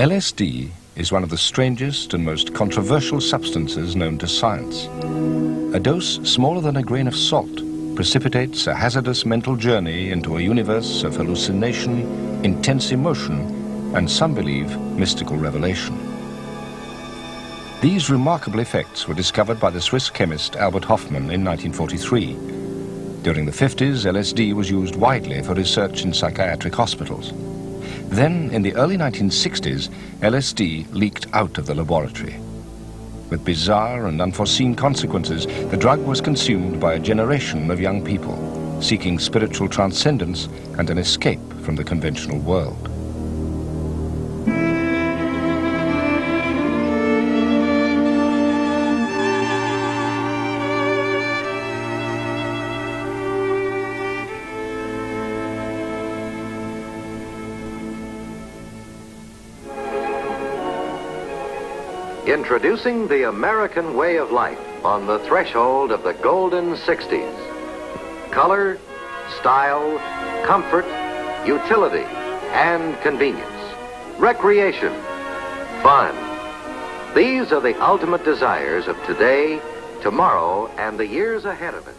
LSD is one of the strangest and most controversial substances known to science. A dose smaller than a grain of salt precipitates a hazardous mental journey into a universe of hallucination, intense emotion, and some believe mystical revelation. These remarkable effects were discovered by the Swiss chemist Albert Hofmann in 1943. During the 50s, LSD was used widely for research in psychiatric hospitals. Then, in the early 1960s, LSD leaked out of the laboratory. With bizarre and unforeseen consequences, the drug was consumed by a generation of young people, seeking spiritual transcendence and an escape from the conventional world. Introducing the American way of life on the threshold of the golden 60s. Color, style, comfort, utility, and convenience. Recreation, fun. These are the ultimate desires of today, tomorrow, and the years ahead of us.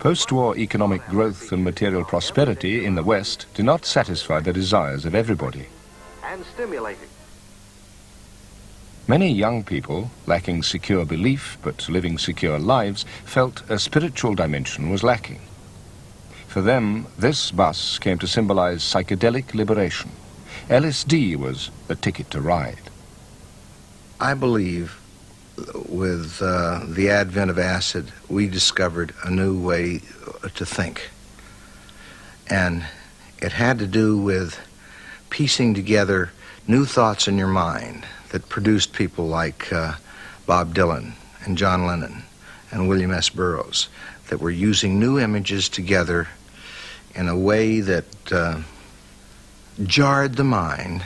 Post-war economic growth and material prosperity in the West do not satisfy the desires of everybody. And stimulating. Many young people, lacking secure belief but living secure lives, felt a spiritual dimension was lacking. For them, this bus came to symbolize psychedelic liberation. LSD was the ticket to ride. I believe with the advent of acid, we discovered a new way to think. And it had to do with piecing together new thoughts in your mind that produced people like Bob Dylan and John Lennon and William S. Burroughs, that were using new images together in a way that jarred the mind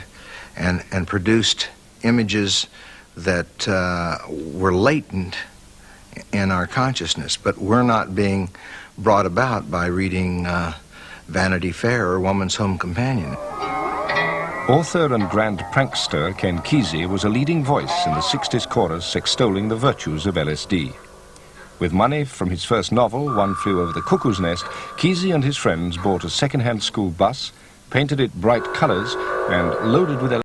and produced images that were latent in our consciousness, but were not being brought about by reading Vanity Fair or Woman's Home Companion. Author and grand prankster Ken Kesey was a leading voice in the 60s chorus extolling the virtues of LSD. With money from his first novel, One Flew Over the Cuckoo's Nest, Kesey and his friends bought a second-hand school bus, painted it bright colors, and loaded with LSD.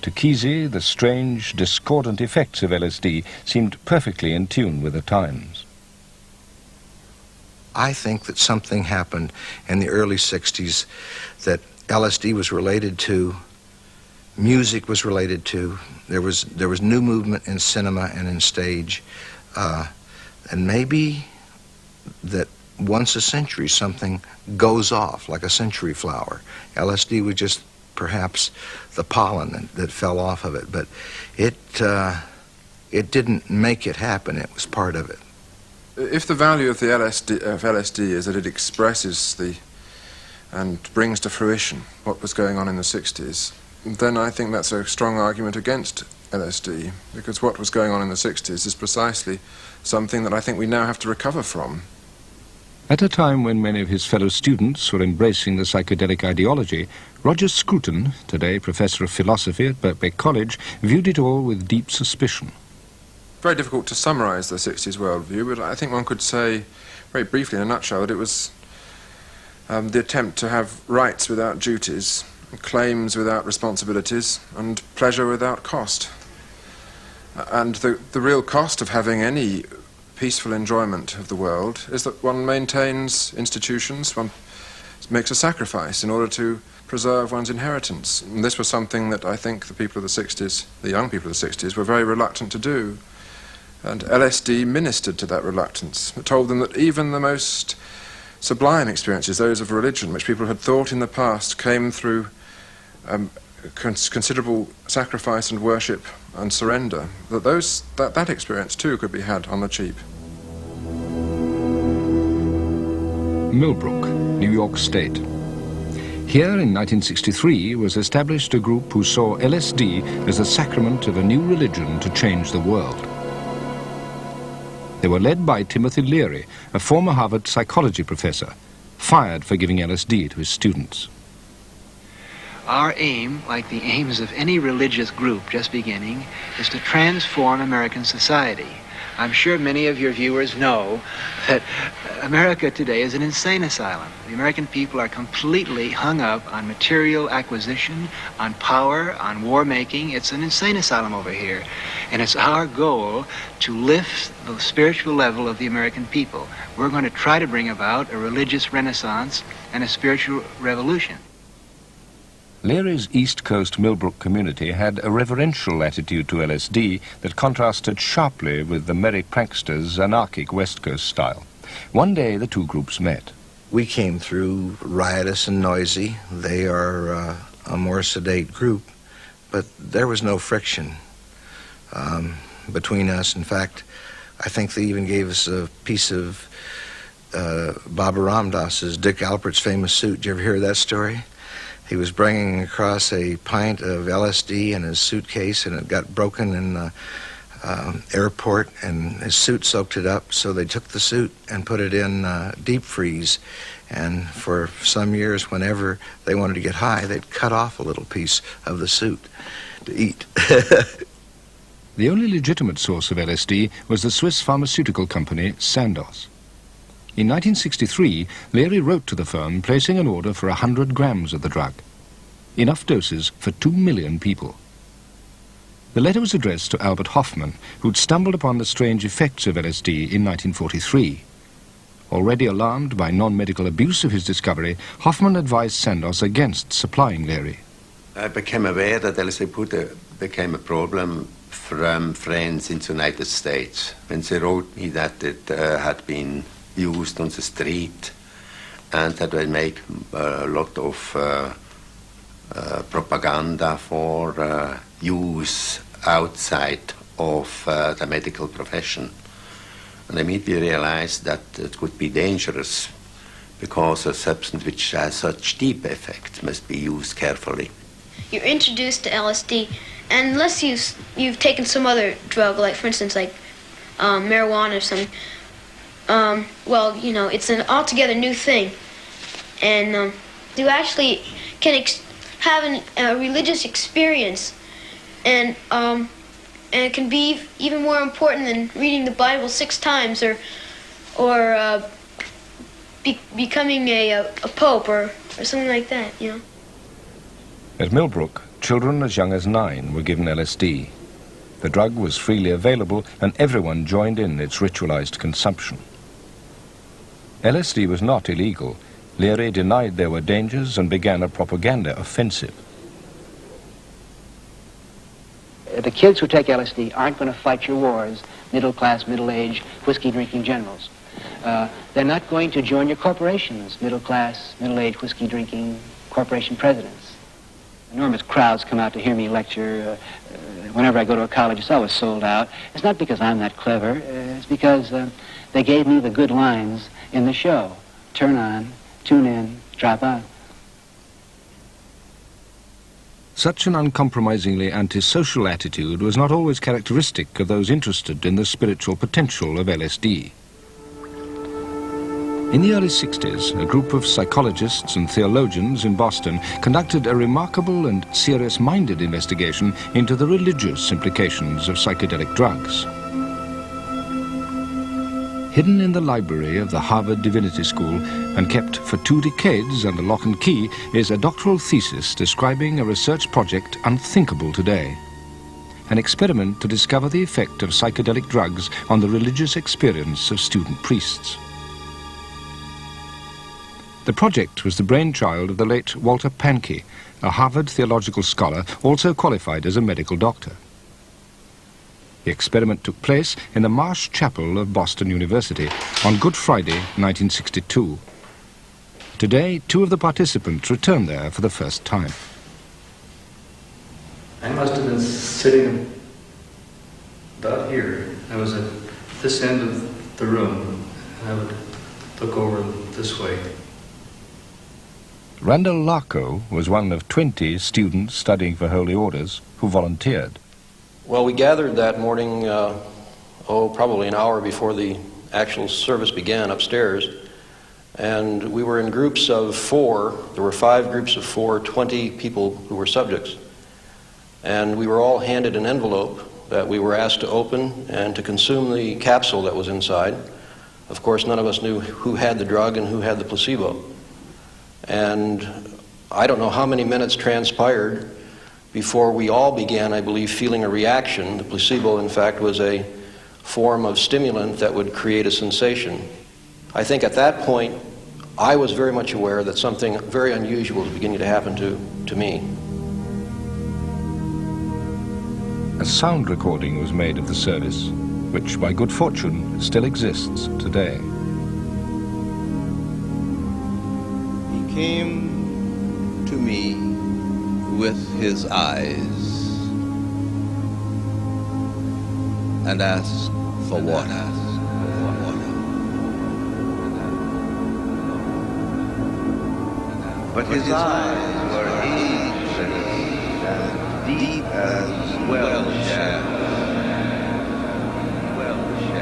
To Kesey, the strange, discordant effects of LSD seemed perfectly in tune with the times. I think that something happened in the early 60s that LSD was related to, music was related to, there was new movement in cinema and in stage, and maybe that once a century something goes off like a century flower. LSD was just perhaps the pollen that fell off of it, but it didn't make it happen, it was part of it. If the value of the LSD is that it expresses and brings to fruition what was going on in the 60s, then I think that's a strong argument against LSD, because what was going on in the 60s is precisely something that I think we now have to recover from. At a time when many of his fellow students were embracing the psychedelic ideology, Roger Scruton, today professor of philosophy at Birkbeck College, viewed it all with deep suspicion. Very difficult to summarise the 60s worldview, but I think one could say, very briefly in a nutshell, that it was the attempt to have rights without duties, claims without responsibilities, and pleasure without cost. And the real cost of having any peaceful enjoyment of the world is that one maintains institutions, one makes a sacrifice in order to preserve one's inheritance. And this was something that I think the people of the 60s, the young people of the 60s, were very reluctant to do. And LSD ministered to that reluctance. It told them that even the most sublime experiences, those of religion, which people had thought in the past came through considerable sacrifice and worship and surrender, that experience too could be had on the cheap. Millbrook, New York State. Here in 1963 was established a group who saw LSD as the sacrament of a new religion to change the world. They were led by Timothy Leary, a former Harvard psychology professor, fired for giving LSD to his students. Our aim, like the aims of any religious group just beginning, is to transform American society. I'm sure many of your viewers know that America today is an insane asylum. The American people are completely hung up on material acquisition, on power, on war making. It's an insane asylum over here. And it's our goal to lift the spiritual level of the American people. We're going to try to bring about a religious renaissance and a spiritual revolution. Leary's East Coast Millbrook community had a reverential attitude to LSD that contrasted sharply with the merry pranksters' anarchic West Coast style. One day the two groups met. We came through riotous and noisy. They are a more sedate group, but there was no friction between us. In fact, I think they even gave us a piece of Baba Ram Dass's, Dick Alpert's famous suit. Did you ever hear that story? He was bringing across a pint of LSD in his suitcase, and it got broken in the airport, and his suit soaked it up, so they took the suit and put it in deep freeze. And for some years, whenever they wanted to get high, they'd cut off a little piece of the suit to eat. The only legitimate source of LSD was the Swiss pharmaceutical company Sandoz. In 1963, Leary wrote to the firm placing an order for 100 grams of the drug, enough doses for 2 million people. The letter was addressed to Albert Hofmann, who'd stumbled upon the strange effects of LSD in 1943. Already alarmed by non-medical abuse of his discovery, Hofmann advised Sandoz against supplying Leary. I became aware that LSD became a problem from friends in the United States when they wrote me that it had been used on the street and that they made a lot of propaganda for use outside of the medical profession. And I immediately realized that it could be dangerous because a substance which has such deep effects must be used carefully. You're introduced to LSD, and unless you've taken some other drug, like for instance like marijuana or something, well, you know, it's an altogether new thing. And you actually can have a religious experience, and it can be even more important than reading the Bible 6 times or becoming a pope or something like that, you know. At Millbrook, children as young as 9 were given LSD. The drug was freely available, and everyone joined in its ritualized consumption. LSD was not illegal. Leary denied there were dangers and began a propaganda offensive. The kids who take LSD aren't going to fight your wars, middle-class, middle-aged, whiskey-drinking generals. They're not going to join your corporations, middle-class, middle-aged, whiskey-drinking corporation presidents. Enormous crowds come out to hear me lecture. Whenever I go to a college, it's always sold out. It's not because I'm that clever. It's because they gave me the good lines in the show. Turn on, tune in, drop out. Such an uncompromisingly antisocial attitude was not always characteristic of those interested in the spiritual potential of LSD. In the early 60s, a group of psychologists and theologians in Boston conducted a remarkable and serious-minded investigation into the religious implications of psychedelic drugs. Hidden in the library of the Harvard Divinity School and kept for 2 decades under lock and key is a doctoral thesis describing a research project unthinkable today. An experiment to discover the effect of psychedelic drugs on the religious experience of student priests. The project was the brainchild of the late Walter Pahnke, a Harvard theological scholar also qualified as a medical doctor. The experiment took place in the Marsh Chapel of Boston University on Good Friday, 1962. Today, 2 of the participants returned there for the first time. I must have been sitting about here. I was at this end of the room, and I would look over this way. Randall Larco was one of 20 students studying for holy orders who volunteered. Well, we gathered that morning, probably an hour before the actual service began upstairs, and we were in groups of 4. There were 5 groups of 4, 20 people who were subjects, and we were all handed an envelope that we were asked to open and to consume the capsule that was inside. Of course, none of us knew who had the drug and who had the placebo. And I don't know how many minutes transpired before we all began, I believe, feeling a reaction. The placebo, in fact, was a form of stimulant that would create a sensation. I think at that point, I was very much aware that something very unusual was beginning to happen to me. A sound recording was made of the service, which, by good fortune, still exists today. He came to me with his eyes and asked for water. But his eyes were ancient, as deep as well shafts.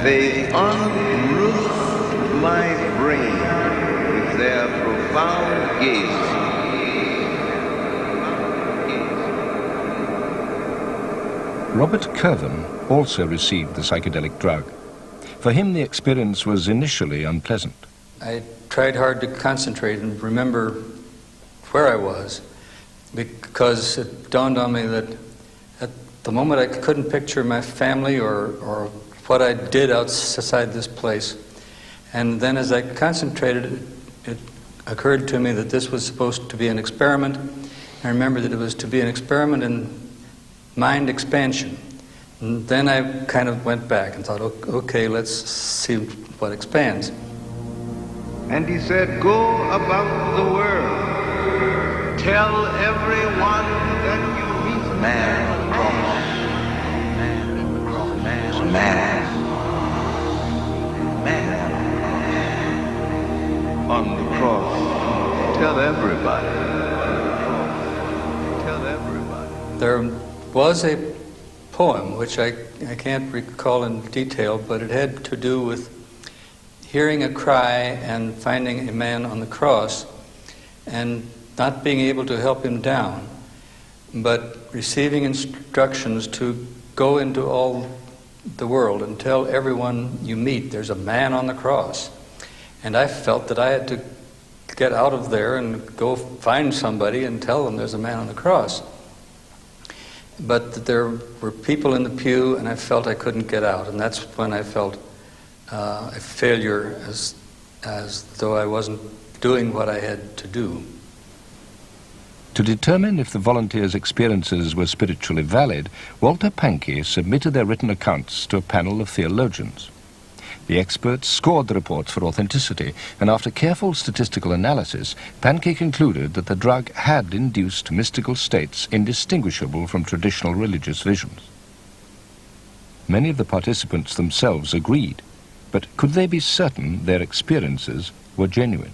They unroofed my brain with their profound gaze. Robert Curven also received the psychedelic drug. For him, the experience was initially unpleasant. I tried hard to concentrate and remember where I was, because it dawned on me that at the moment I couldn't picture my family or what I did outside this place. And then as I concentrated, it occurred to me that this was supposed to be an experiment. I remember that it was to be an experiment in mind expansion. And then I kind of went back and thought, okay, let's see what expands. And he said, go about the world. Tell everyone that you meet man across. Man on the cross. Tell everybody. Tell everybody. There was a poem, which I can't recall in detail, but it had to do with hearing a cry and finding a man on the cross and not being able to help him down, but receiving instructions to go into all the world and tell everyone you meet there's a man on the cross. And I felt that I had to get out of there and go find somebody and tell them there's a man on the cross. But that there were people in the pew, and I felt I couldn't get out. And that's when I felt a failure, as though I wasn't doing what I had to do. To determine if the volunteers' experiences were spiritually valid, Walter Pahnke submitted their written accounts to a panel of theologians. The experts scored the reports for authenticity, and after careful statistical analysis, Pahnke concluded that the drug had induced mystical states indistinguishable from traditional religious visions. Many of the participants themselves agreed, but could they be certain their experiences were genuine?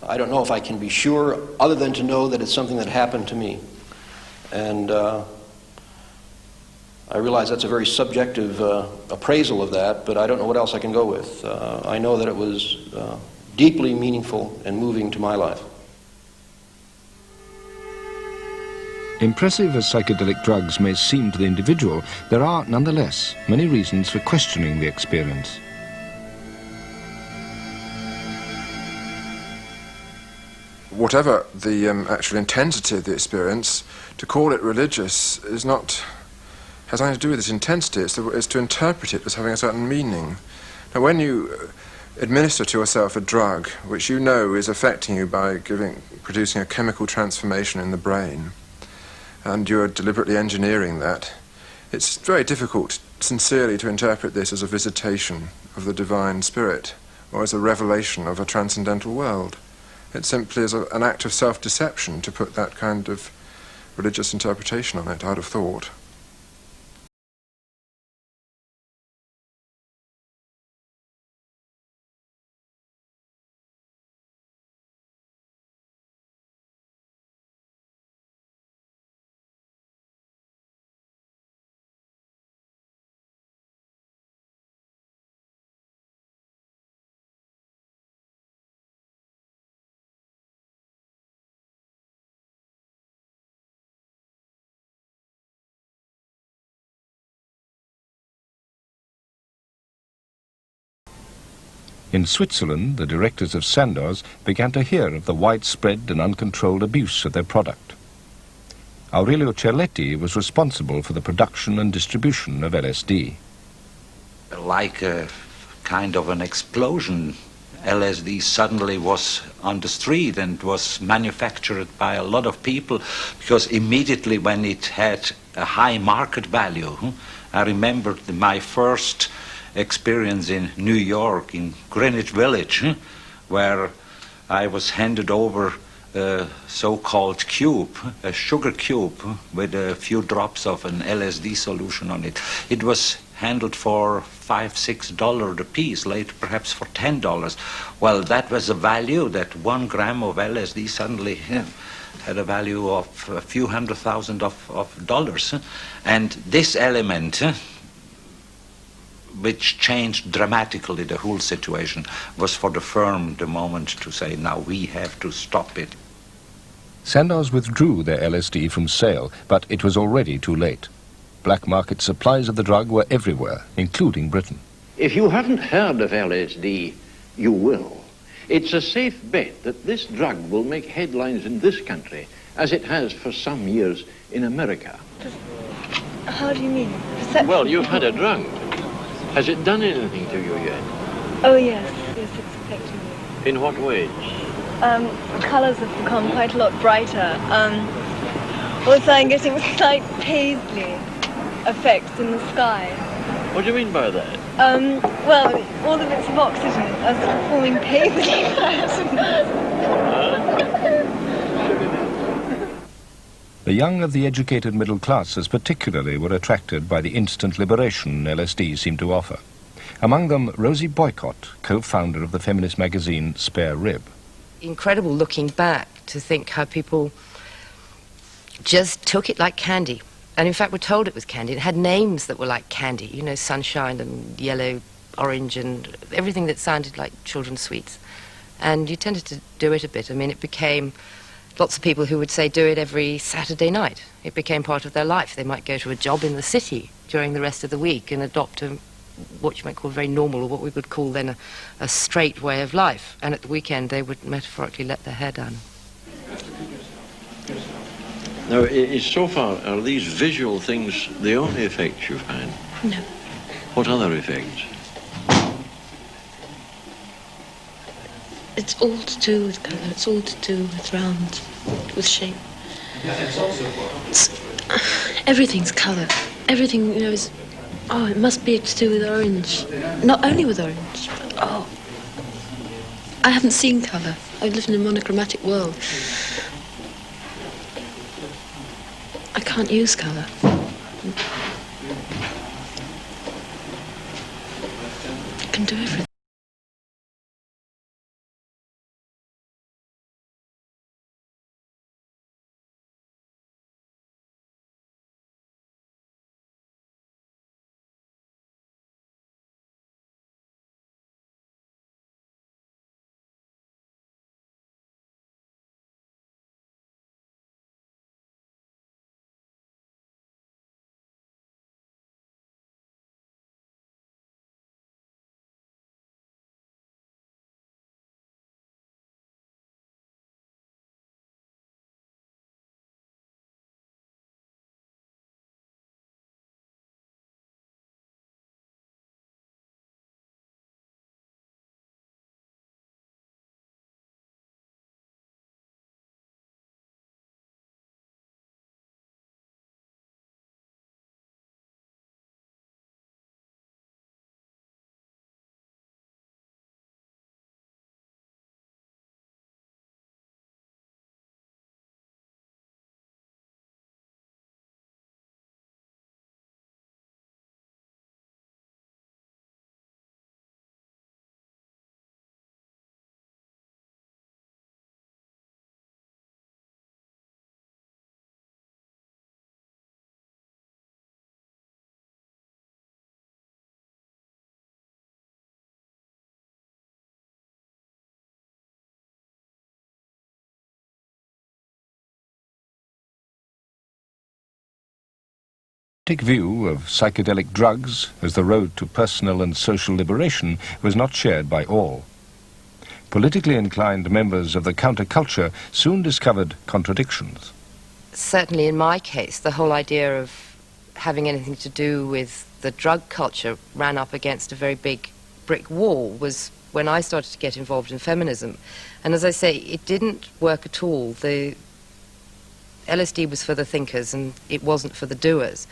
I don't know if I can be sure, other than to know that it's something that happened to me. And I realize that's a very subjective appraisal of that, but I don't know what else I can go with. I know that it was deeply meaningful and moving to my life. Impressive as psychedelic drugs may seem to the individual, there are, nonetheless, many reasons for questioning the experience. Whatever the actual intensity of the experience, to call it religious has nothing to do with its intensity. It's to interpret it as having a certain meaning. Now, when you administer to yourself a drug which you know is affecting you by producing a chemical transformation in the brain, and you're deliberately engineering that, it's very difficult sincerely to interpret this as a visitation of the divine spirit or as a revelation of a transcendental world. It simply is an act of self-deception to put that kind of religious interpretation on it, I'd have thought. In Switzerland, the directors of Sandoz began to hear of the widespread and uncontrolled abuse of their product. Aurelio Cerletti was responsible for the production and distribution of LSD. Like a kind of an explosion, LSD suddenly was on the street and was manufactured by a lot of people, because immediately when it had a high market value, I remember my first experience in New York, in Greenwich Village, where I was handed over a so-called cube, a sugar cube with a few drops of an LSD solution on it. It was handled for $5–6 a piece, later perhaps for $10. Well, that was a value, that 1 gram of LSD suddenly had a value of a few $100,000 of dollars. And this element, which changed dramatically the whole situation, was for the firm the moment to say, now we have to stop it. Sandoz withdrew their LSD from sale, but it was already too late. Black market supplies of the drug were everywhere, including Britain. If you haven't heard of LSD, you will. It's a safe bet that this drug will make headlines in this country, as it has for some years in America. How do you mean? Well, you've had a drug. Has it done anything to you yet? Oh, yes. Yes, it's affecting me. In what ways? Colours have become quite a lot brighter. Also, I'm getting slight paisley effects in the sky. What do you mean by that? Well, all the bits of oxygen are sort of forming paisley patterns. The young of the educated middle classes particularly were attracted by the instant liberation LSD seemed to offer. Among them, Rosie Boycott, co-founder of the feminist magazine Spare Rib. Incredible looking back to think how people just took it like candy. And in fact, were told it was candy. It had names that were like candy, you know, sunshine and yellow, orange, and everything that sounded like children's sweets. And you tended to do it a bit. I mean, it became lots of people who would say do it every Saturday night. It became part of their life. They might go to a job in the city during the rest of the week and adopt what you might call very normal, or what we would call then a straight way of life. And at the weekend, they would metaphorically let their hair down. Now, so far, are these visual things the only effects you've had? No. What other effects? It's all to do with colour. It's all to do with round, with shape. Everything's colour. Everything, you know, is... Oh, it must be to do with orange. Not only with orange, but, oh. I haven't seen colour. I've lived in a monochromatic world. I can't use colour. I can do everything. The view of psychedelic drugs as the road to personal and social liberation was not shared by all. Politically inclined members of the counterculture soon discovered contradictions. Certainly in my case, the whole idea of having anything to do with the drug culture ran up against a very big brick wall was when I started to get involved in feminism. And as I say, it didn't work at all. The LSD was for the thinkers and it wasn't for the doers.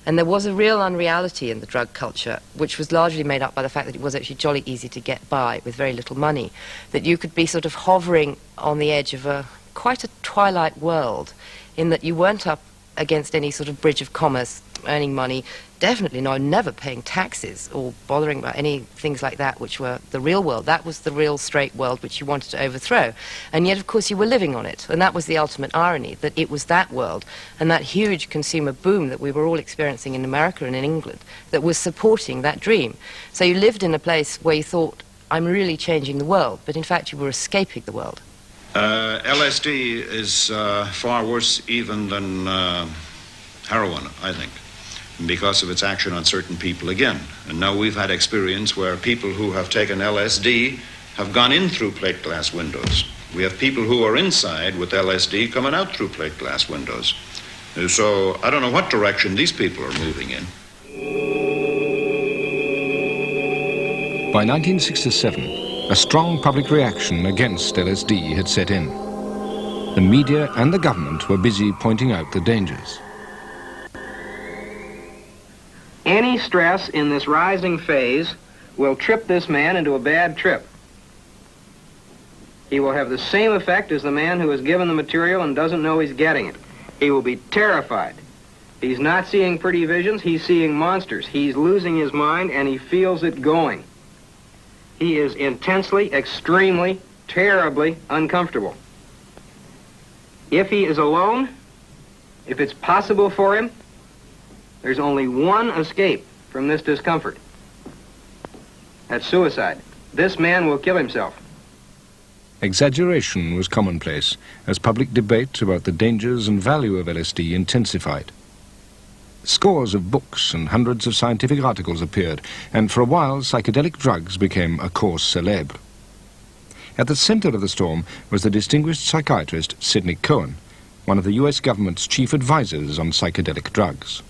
And there was a real unreality in the drug culture, which was largely made up by the fact that it was actually jolly easy to get by with very little money, that you could be sort of hovering on the edge of quite a twilight world, in that you weren't up against any sort of bridge of commerce, earning money, definitely never paying taxes or bothering about any things like that, which were the real world. That was the real straight world which you wanted to overthrow. And yet, of course, you were living on it. And that was the ultimate irony, that it was that world and that huge consumer boom that we were all experiencing in America and in England that was supporting that dream. So you lived in a place where you thought, I'm really changing the world, but in fact you were escaping the world. LSD is far worse even than heroin, I think, because of its action on certain people again. And now we've had experience where people who have taken LSD have gone in through plate glass windows. We have people who are inside with LSD coming out through plate glass windows. So I don't know what direction these people are moving in. By 1967, a strong public reaction against LSD had set in. The media and the government were busy pointing out the dangers. Any stress in this rising phase will trip this man into a bad trip. He will have the same effect as the man who is given the material and doesn't know he's getting it. He will be terrified. He's not seeing pretty visions, he's seeing monsters. He's losing his mind and he feels it going. He is intensely, extremely, terribly uncomfortable. If he is alone, if it's possible for him, there's only one escape from this discomfort. That's suicide. This man will kill himself. Exaggeration was commonplace as public debate about the dangers and value of LSD intensified. Scores of books and hundreds of scientific articles appeared, and for a while psychedelic drugs became a cause célèbre. At the center of the storm was the distinguished psychiatrist Sidney Cohen, one of the US government's chief advisors on psychedelic drugs.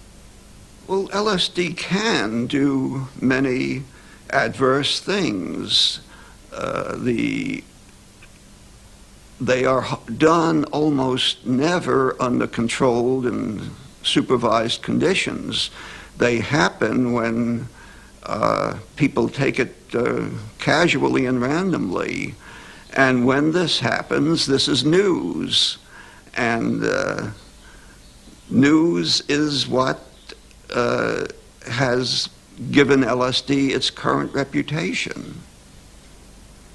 Well, LSD can do many adverse things. They are done almost never under controlled and supervised conditions. They happen when people take it casually and randomly. And when this happens, this is news. And news is what has given LSD its current reputation.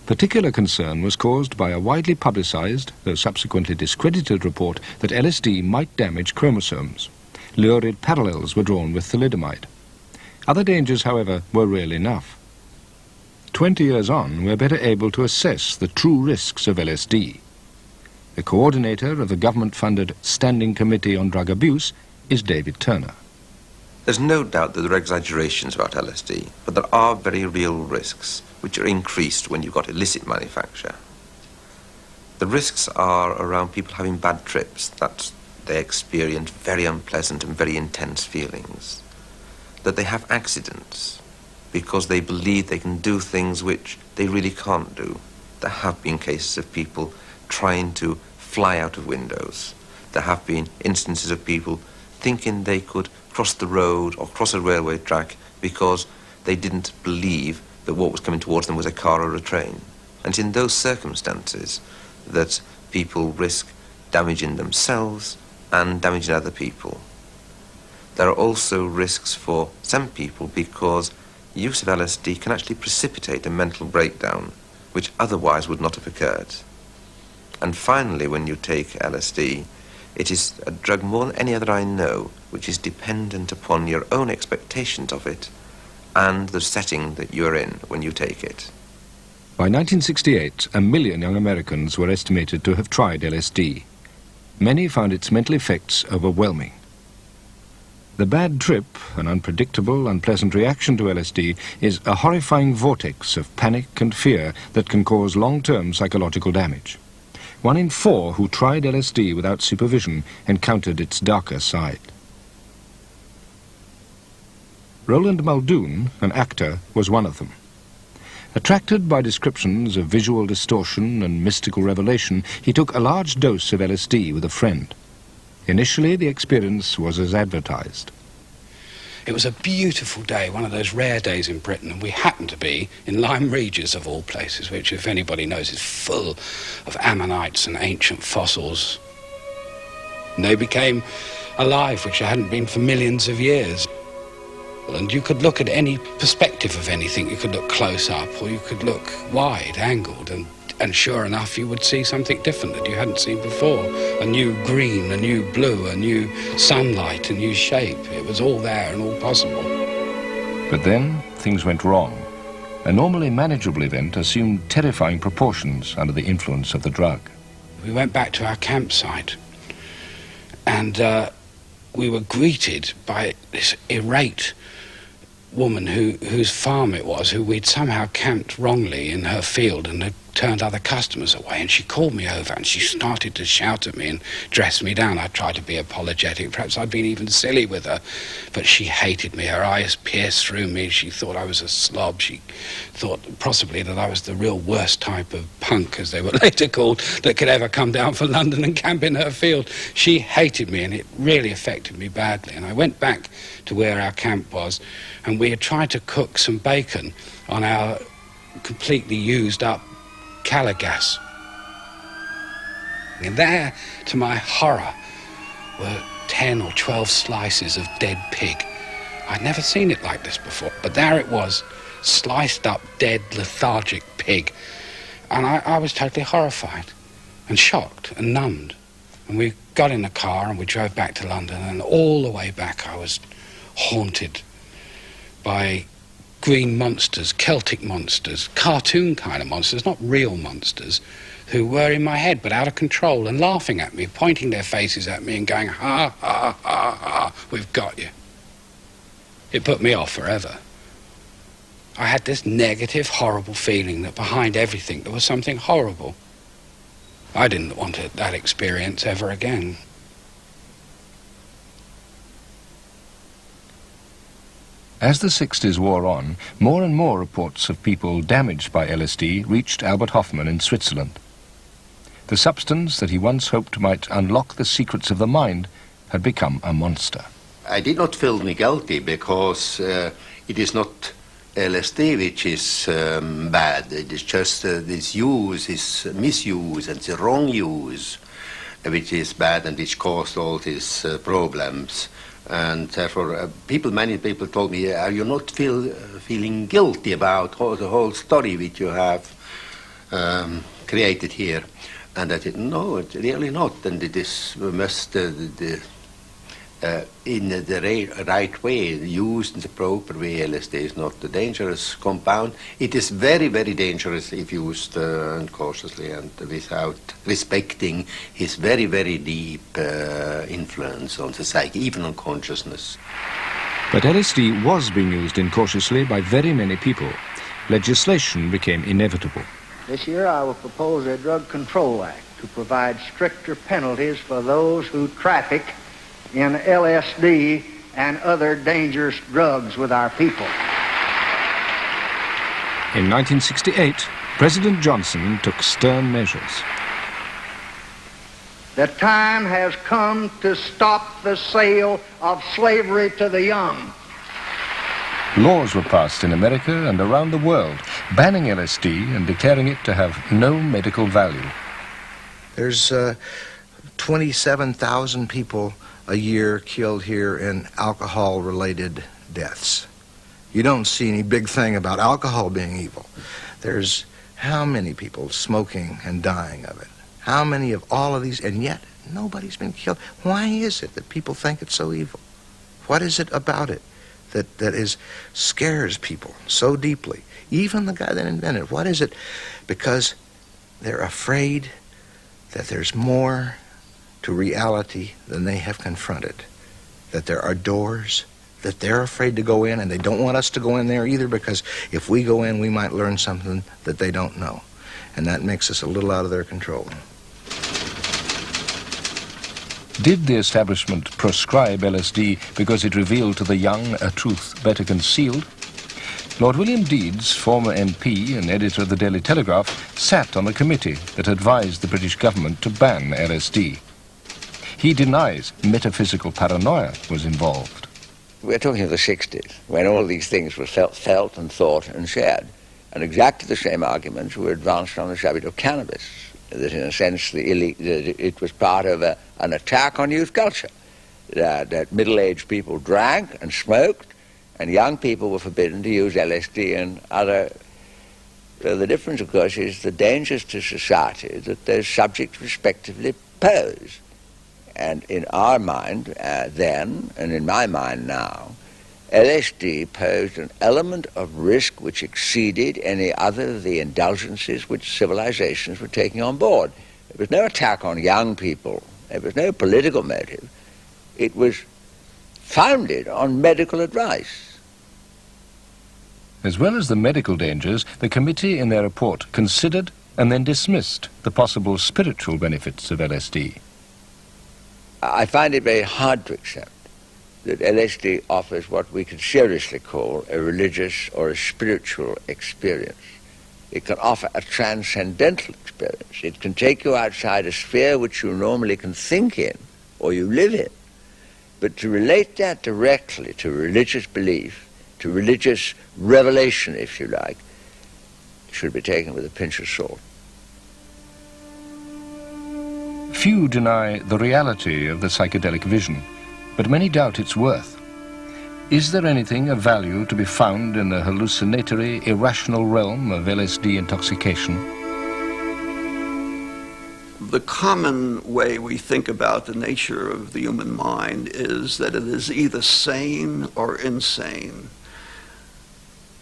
Particular concern was caused by a widely publicized, though subsequently discredited report that LSD might damage chromosomes. Lurid parallels were drawn with thalidomide. Other dangers, however, were real enough. 20 years on, we're better able to assess the true risks of LSD. The coordinator of the government-funded Standing Committee on Drug Abuse is David Turner. There's no doubt that there are exaggerations about LSD, but there are very real risks, which are increased when you've got illicit manufacture. The risks are around people having bad trips, that they experience very unpleasant and very intense feelings, that they have accidents because they believe they can do things which they really can't do. There have been cases of people trying to fly out of windows. There have been instances of people thinking they could cross the road or cross a railway track because they didn't believe that what was coming towards them was a car or a train. And it's in those circumstances that people risk damaging themselves and damaging other people. There are also risks for some people because use of LSD can actually precipitate a mental breakdown which otherwise would not have occurred. And finally, when you take LSD, it is a drug more than any other I know which is dependent upon your own expectations of it and the setting that you're in when you take it. By 1968, 1 million young Americans were estimated to have tried LSD. Many found its mental effects overwhelming. The bad trip, an unpredictable, unpleasant reaction to LSD, is a horrifying vortex of panic and fear that can cause long-term psychological damage. 1 in 4 who tried LSD without supervision encountered its darker side. Roland Muldoon, an actor, was one of them. Attracted by descriptions of visual distortion and mystical revelation, he took a large dose of LSD with a friend. Initially, the experience was as advertised. It was a beautiful day, one of those rare days in Britain, and we happened to be in Lyme Regis, of all places, which, if anybody knows, is full of ammonites and ancient fossils. And they became alive, which they hadn't been for millions of years. And you could look at any perspective of anything. You could look close up, or you could look wide, angled, and sure enough, you would see something different that you hadn't seen before. A new green, a new blue, a new sunlight, a new shape. It was all there and all possible. But then, things went wrong. A normally manageable event assumed terrifying proportions under the influence of the drug. We went back to our campsite, and we were greeted by this irate woman whose farm it was, who we'd somehow camped wrongly in her field and had turned other customers away, and she called me over and she started to shout at me and dress me down. I tried to be apologetic, perhaps I'd been even silly with her, but she hated me. Her eyes pierced through me. She thought I was a slob. She thought possibly that I was the real worst type of punk, as they were later called, that could ever come down from London and camp in her field. She hated me, and it really affected me badly. And I went back to where our camp was, and we had tried to cook some bacon on our completely used up Calagas. And there, to my horror, were 10 or 12 slices of dead pig. I'd never seen it like this before, but there it was, sliced up, dead, lethargic pig. And I was totally horrified and shocked and numbed. And we got in the car and we drove back to London, and all the way back I was haunted by green monsters, Celtic monsters, cartoon kind of monsters, not real monsters, who were in my head but out of control and laughing at me, pointing their faces at me and going, ha, ha, ha, ha, we've got you. It put me off forever. I had this negative, horrible feeling that behind everything there was something horrible. I didn't want that experience ever again. As the 60s wore on, more and more reports of people damaged by LSD reached Albert Hofmann in Switzerland. The substance that he once hoped might unlock the secrets of the mind had become a monster. I did not feel me guilty because it is not LSD which is bad. It is just this use, this misuse and the wrong use which is bad and which caused all these problems. And therefore, many people told me, are you not feeling guilty about the whole story which you have created here? And I said, no, it's really not. And it is must, in the right way, used in the proper way. LSD is not a dangerous compound. It is very, very dangerous if used uncautiously and without respecting his very, very deep influence on the psyche, even on consciousness. But LSD was being used incautiously by very many people. Legislation became inevitable. This year I will propose a Drug Control Act to provide stricter penalties for those who traffic in LSD and other dangerous drugs with our people. In 1968, President Johnson took stern measures. The time has come to stop the sale of slavery to the young. Laws were passed in America and around the world, banning LSD and declaring it to have no medical value. There's 27,000 people a year killed here in alcohol-related deaths. You don't see any big thing about alcohol being evil. There's how many people smoking and dying of it? How many of all of these, and yet nobody's been killed? Why is it that people think it's so evil? What is it about it that scares people so deeply? Even the guy that invented it, what is it? Because they're afraid that there's more to reality than they have confronted. that there are doors that they're afraid to go in, and they don't want us to go in there either, because if we go in, we might learn something that they don't know. And that makes us a little out of their control. Did the establishment proscribe LSD because it revealed to the young a truth better concealed? Lord William Deeds, former MP and editor of the Daily Telegraph, sat on a committee that advised the British government to ban LSD. He denies metaphysical paranoia was involved. We're talking of the 60s, when all these things were felt and thought and shared. And exactly the same arguments were advanced on the subject of cannabis, that in a sense it was part of an attack on youth culture, that middle-aged people drank and smoked, and young people were forbidden to use LSD and other. So the difference, of course, is the dangers to society that those subjects respectively pose. And in our mind then, and in my mind now, LSD posed an element of risk which exceeded any other of the indulgences which civilizations were taking on board. There was no attack on young people. There was no political motive. It was founded on medical advice. As well as the medical dangers, the committee in their report considered and then dismissed the possible spiritual benefits of LSD. I find it very hard to accept that LSD offers what we could seriously call a religious or a spiritual experience. It can offer a transcendental experience. It can take you outside a sphere which you normally can think in or you live in. But to relate that directly to religious belief, to religious revelation, if you like, should be taken with a pinch of salt. Few deny the reality of the psychedelic vision, but many doubt its worth. Is there anything of value to be found in the hallucinatory, irrational realm of LSD intoxication? The common way we think about the nature of the human mind is that it is either sane or insane.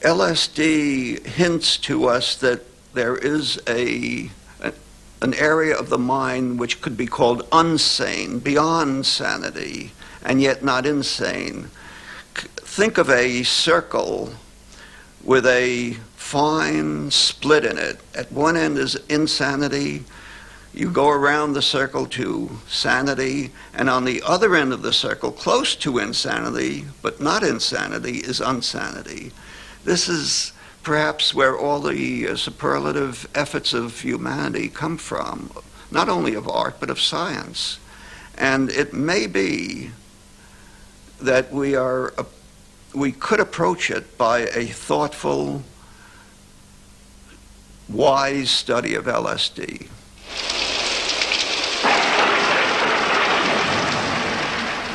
LSD hints to us that there is an area of the mind which could be called unsane, beyond sanity, and yet not insane. Think of a circle with a fine split in it. At one end is insanity. You go around the circle to sanity, and on the other end of the circle, close to insanity, but not insanity, is unsanity. This is perhaps where all the superlative efforts of humanity come from, not only of art, but of science. And it may be that we could approach it by a thoughtful, wise study of LSD.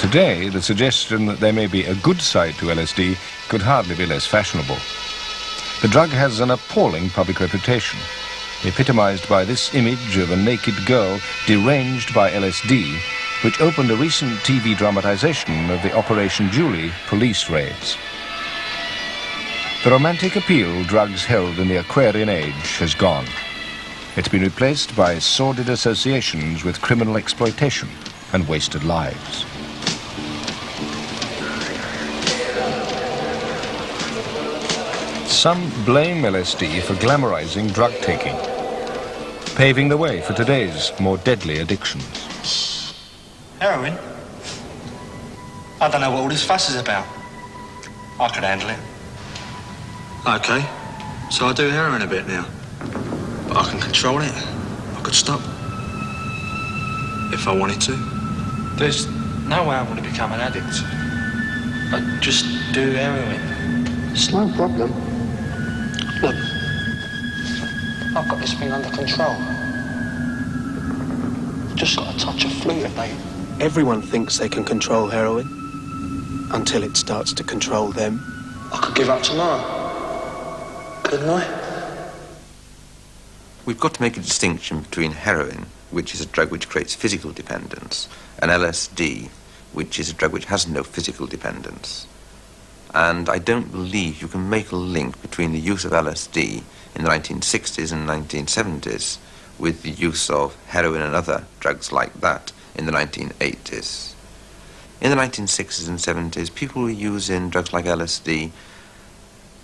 Today, the suggestion that there may be a good side to LSD could hardly be less fashionable. The drug has an appalling public reputation, epitomized by this image of a naked girl deranged by LSD, which opened a recent TV dramatization of the Operation Julie police raids. The romantic appeal drugs held in the Aquarian age has gone. It's been replaced by sordid associations with criminal exploitation and wasted lives. Some blame LSD for glamorizing drug taking, paving the way for today's more deadly addictions. Heroin? I don't know what all this fuss is about. I could handle it. Okay, so I do heroin a bit now. But I can control it. I could stop. If I wanted to. There's no way I'm going to become an addict. I just do heroin. It's no problem. Look, I've got this thing under control. Just got a touch of flutamate. Everyone thinks they can control heroin until it starts to control them. I could give up tomorrow, couldn't I? We've got to make a distinction between heroin, which is a drug which creates physical dependence, and LSD, which is a drug which has no physical dependence. And I don't believe you can make a link between the use of LSD in the 1960s and 1970s with the use of heroin and other drugs like that in the 1980s. In the 1960s and 70s, people were using drugs like LSD,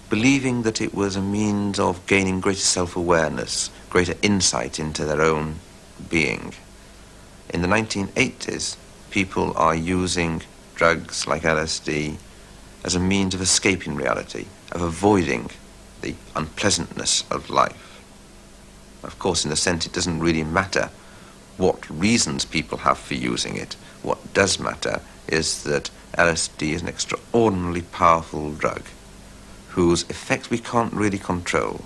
believing that it was a means of gaining greater self-awareness, greater insight into their own being. In the 1980s, people are using drugs like LSD as a means of escaping reality, of avoiding the unpleasantness of life. Of course, in a sense, it doesn't really matter what reasons people have for using it. What does matter is that LSD is an extraordinarily powerful drug whose effects we can't really control,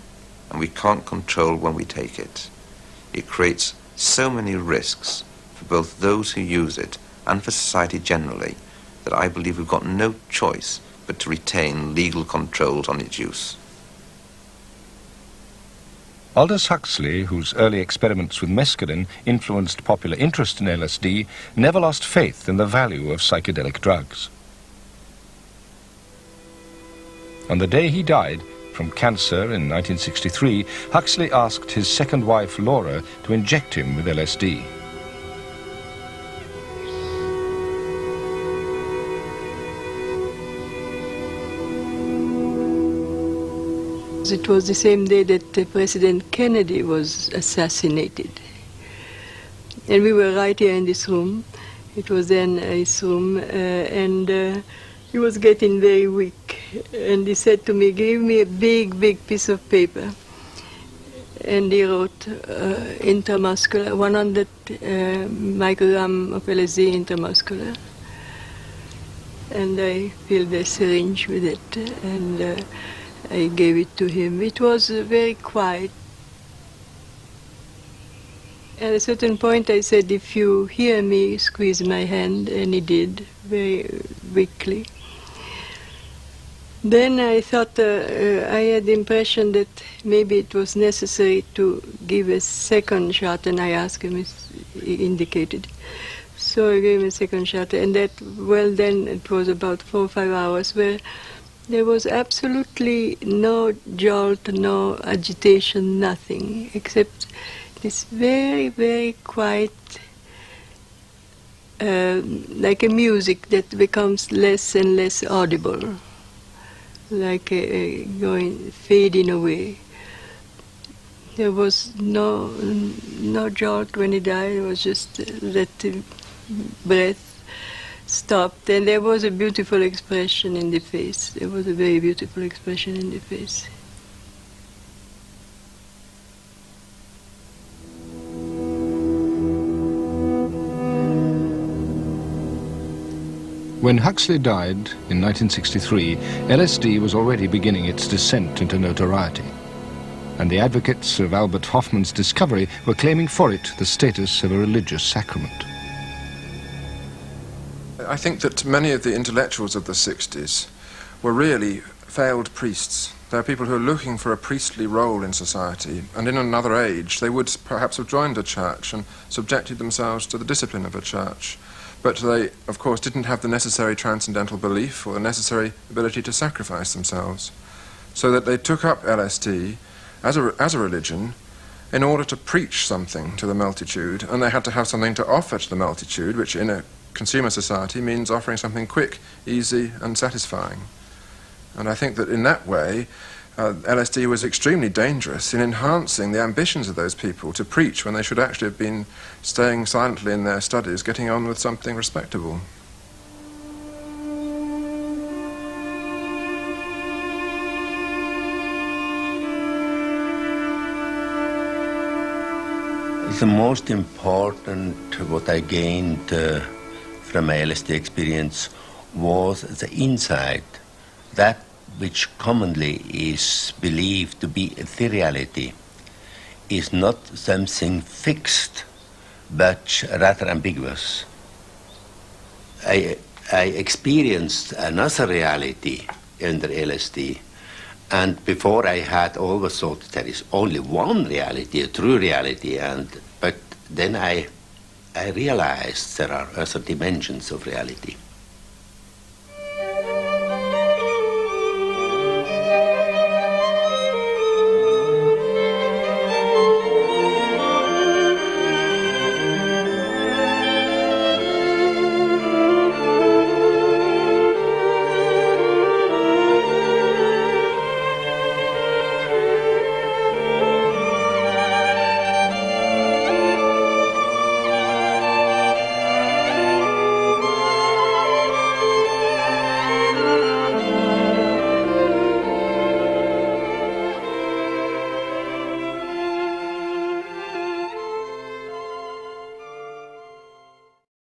and we can't control when we take it. It creates so many risks for both those who use it and for society generally that I believe we've got no choice but to retain legal controls on its use. Aldous Huxley, whose early experiments with mescaline influenced popular interest in LSD, never lost faith in the value of psychedelic drugs. On the day he died from cancer in 1963, Huxley asked his second wife, Laura, to inject him with LSD. It was the same day that President Kennedy was assassinated. And we were right here in this room. It was then his room, and he was getting very weak. And he said to me, "Give me a big, big piece of paper." And he wrote intramuscular, 100 microgram of LSD intramuscular. And I filled the syringe with it, and I gave it to him. It was very quiet. At a certain point I said, "If you hear me, squeeze my hand," and he did, very weakly. Then I thought, I had the impression that maybe it was necessary to give a second shot, and I asked him, he indicated. So I gave him a second shot, and that, well, then it was about 4 or 5 hours where there was absolutely no jolt, no agitation, nothing, except this very, very quiet, like a music that becomes less and less audible, like fading away. There was no jolt when he died. It was just that breath stopped, and there was a beautiful expression in the face. There was a very beautiful expression in the face. When Huxley died in 1963, LSD was already beginning its descent into notoriety, and the advocates of Albert Hofmann's discovery were claiming for it the status of a religious sacrament. I think that many of the intellectuals of the 60s were really failed priests. There are people who are looking for a priestly role in society, and in another age they would perhaps have joined a church and subjected themselves to the discipline of a church. But they, of course, didn't have the necessary transcendental belief or the necessary ability to sacrifice themselves. So that they took up LSD as a religion in order to preach something to the multitude, and they had to have something to offer to the multitude, which in a consumer society means offering something quick, easy, and satisfying. And I think that in that way, LSD was extremely dangerous in enhancing the ambitions of those people to preach when they should actually have been staying silently in their studies, getting on with something respectable. The most important what I gained from my LSD experience was the insight that which commonly is believed to be the reality is not something fixed, but rather ambiguous. I experienced another reality under LSD, and before I had always thought there is only one reality, a true reality, but then I realized there are other dimensions of reality.